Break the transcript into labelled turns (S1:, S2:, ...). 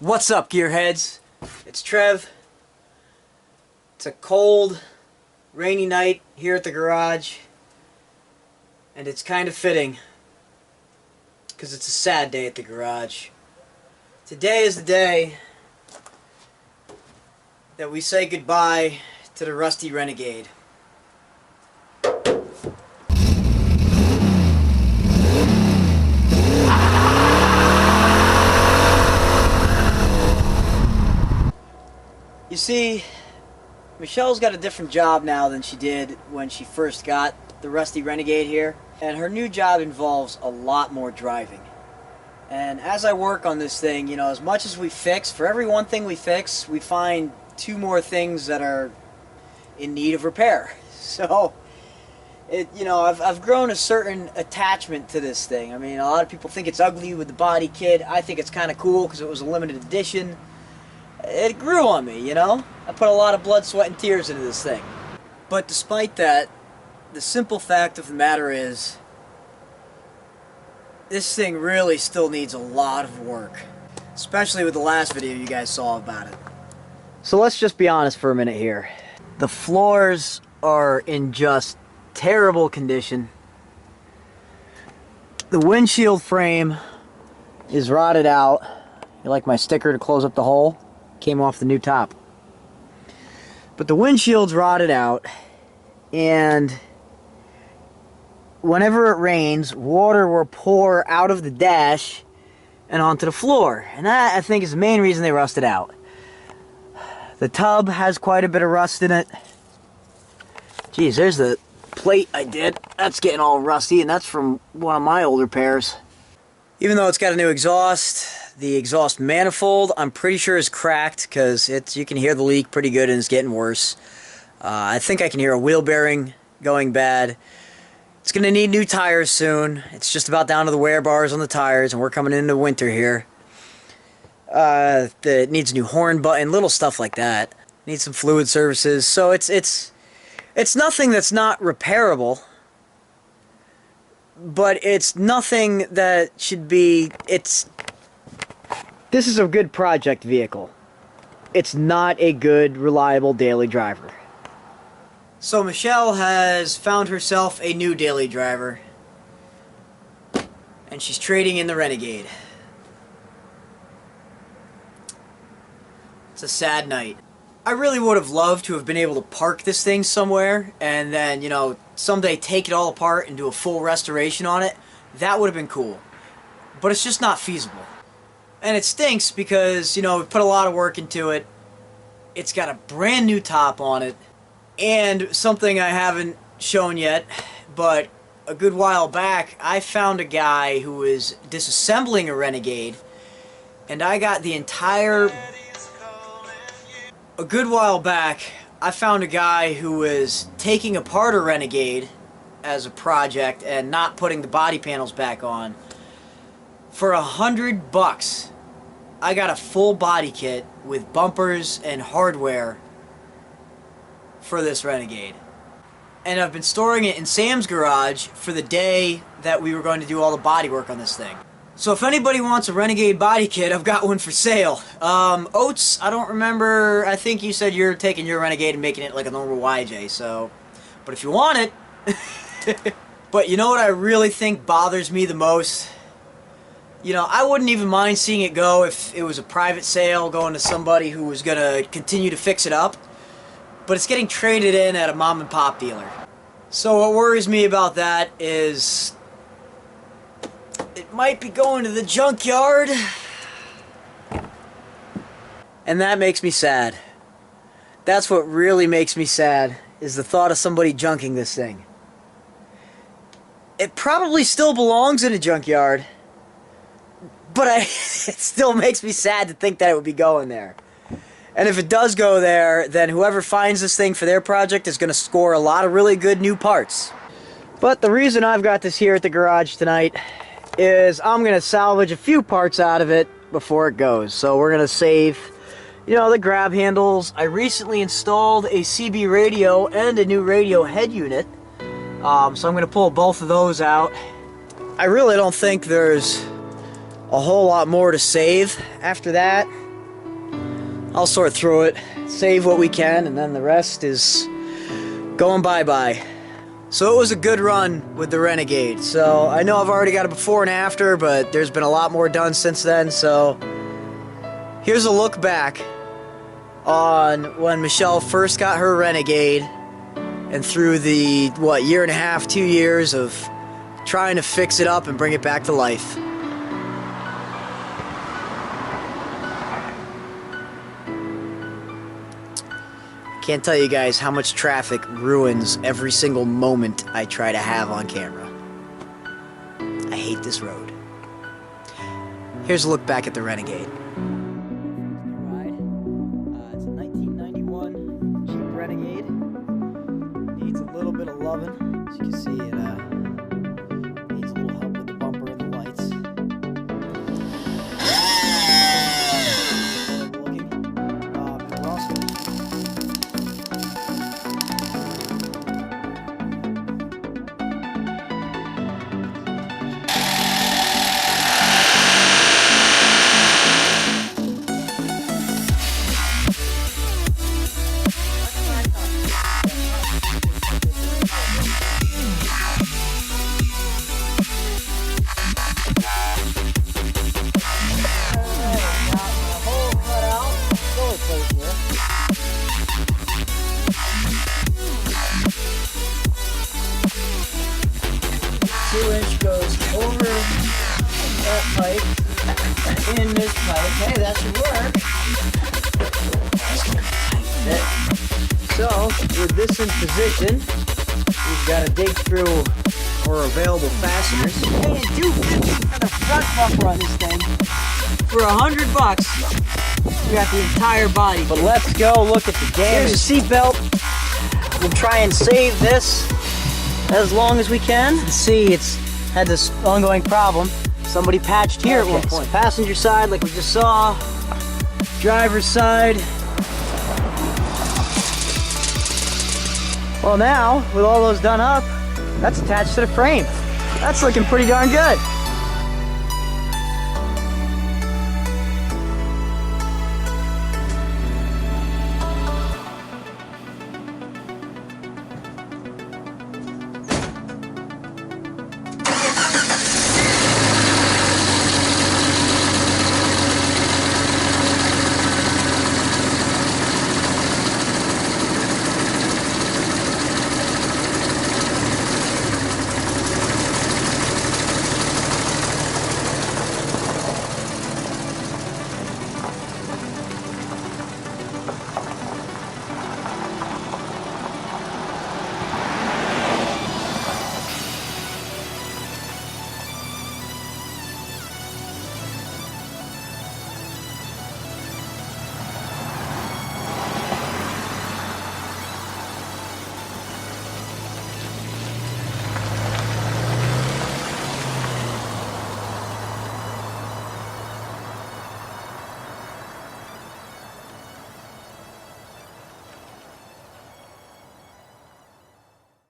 S1: What's up, gearheads? It's Trev. It's a cold, rainy night here at the garage, and it's kind of fitting because it's a sad day at the garage. Today is the day that we say goodbye to the rusty Renegade. You see, Michelle's got a different job now than she did when she first got the rusty Renegade here, and her new job involves a lot more driving. And as I work on this thing, you know, as much as we fix, for every one thing we fix, we find two more things that are in need of repair. So, I've grown a certain attachment to this thing. I mean, a lot of people think it's ugly with the body kit. I think it's kind of cool because it was a limited edition. It grew on me, you know? I put a lot of blood, sweat, and tears into this thing. But despite that, the simple fact of the matter is, this thing really still needs a lot of work. Especially with the last video you guys saw about it. So let's just be honest for a minute here. The floors are in just terrible condition. The windshield frame is rotted out. You like my sticker to close up the hole? Came off the new top. But the windshield's rotted out, and whenever it rains, water will pour out of the dash and onto the floor. And that, I think, is the main reason they rusted out. The tub has quite a bit of rust in it. Geez, there's the plate I did. That's getting all rusty, and that's from one of my older pairs. Even though it's got a new exhaust, the exhaust manifold, I'm pretty sure is cracked because you can hear the leak pretty good and it's getting worse. I think I can hear a wheel bearing going bad. It's going to need new tires soon. It's just about down to the wear bars on the tires, and we're coming into winter here. It needs a new horn button, little stuff like that. Needs some fluid services. So it's nothing that's not repairable. But it's nothing that should be... This is a good project vehicle. It's not a good, reliable daily driver. So Michelle has found herself a new daily driver. And she's trading in the Renegade. It's a sad night. I really would have loved to have been able to park this thing somewhere and then, you know, someday take it all apart and do a full restoration on it. That would have been cool. But it's just not feasible. And it stinks because, you know, we put a lot of work into it. It's got a brand new top on it. And something I haven't shown yet, but a good while back, I found a guy who was disassembling a Renegade, and I got the entire... A good while back, I found a guy who was taking apart a Renegade as a project and not putting the body panels back on. For $100, I got a full body kit with bumpers and hardware for this Renegade. And I've been storing it in Sam's garage for the day that we were going to do all the body work on this thing. So if anybody wants a Renegade body kit, I've got one for sale. Oates, I don't remember, I think you said you're taking your Renegade and making it like a normal YJ, so... But if you want it... But you know what I really think bothers me the most? You know, I wouldn't even mind seeing it go if it was a private sale going to somebody who was going to continue to fix it up. But it's getting traded in at a mom and pop dealer. So what worries me about that is... it might be going to the junkyard. And that makes me sad. That's what really makes me sad, is the thought of somebody junking this thing. It probably still belongs in a junkyard, but it still makes me sad to think that it would be going there. And if it does go there, then whoever finds this thing for their project is going to score a lot of really good new parts. But the reason I've got this here at the garage tonight is I'm going to salvage a few parts out of it before it goes. So we're going to save, you know, the grab handles. I recently installed a CB radio and a new radio head unit. So I'm going to pull both of those out. I really don't think there's a whole lot more to save after that. I'll sort through it, save what we can, and then the rest is going bye-bye. So it was a good run with the Renegade. So I know I've already got a before and after, but there's been a lot more done since then. So here's a look back on when Michelle first got her Renegade and through the, what, year and a half, 2 years of trying to fix it up and bring it back to life. Can't tell you guys how much traffic ruins every single moment I try to have on camera. I hate this road. Here's a look back at the Renegade. It's a 1991 Jeep Renegade. Needs a little bit of loving. As you can see, it needs a little help with the bumper and the lights. We're also goes over that pipe, in this pipe. Hey, that should work. So, with this in position, we've got to dig through our available fasteners. Paying $250 for the front bumper on this thing. For $100, we got the entire body. But let's go look at the damage. Here's a seat belt. We'll try and save this as long as we can. You can see it's had this ongoing problem. Somebody patched here at one point. So passenger side, like we just saw. Driver's side. Well, now, with all those done up, that's attached to the frame. That's looking pretty darn good.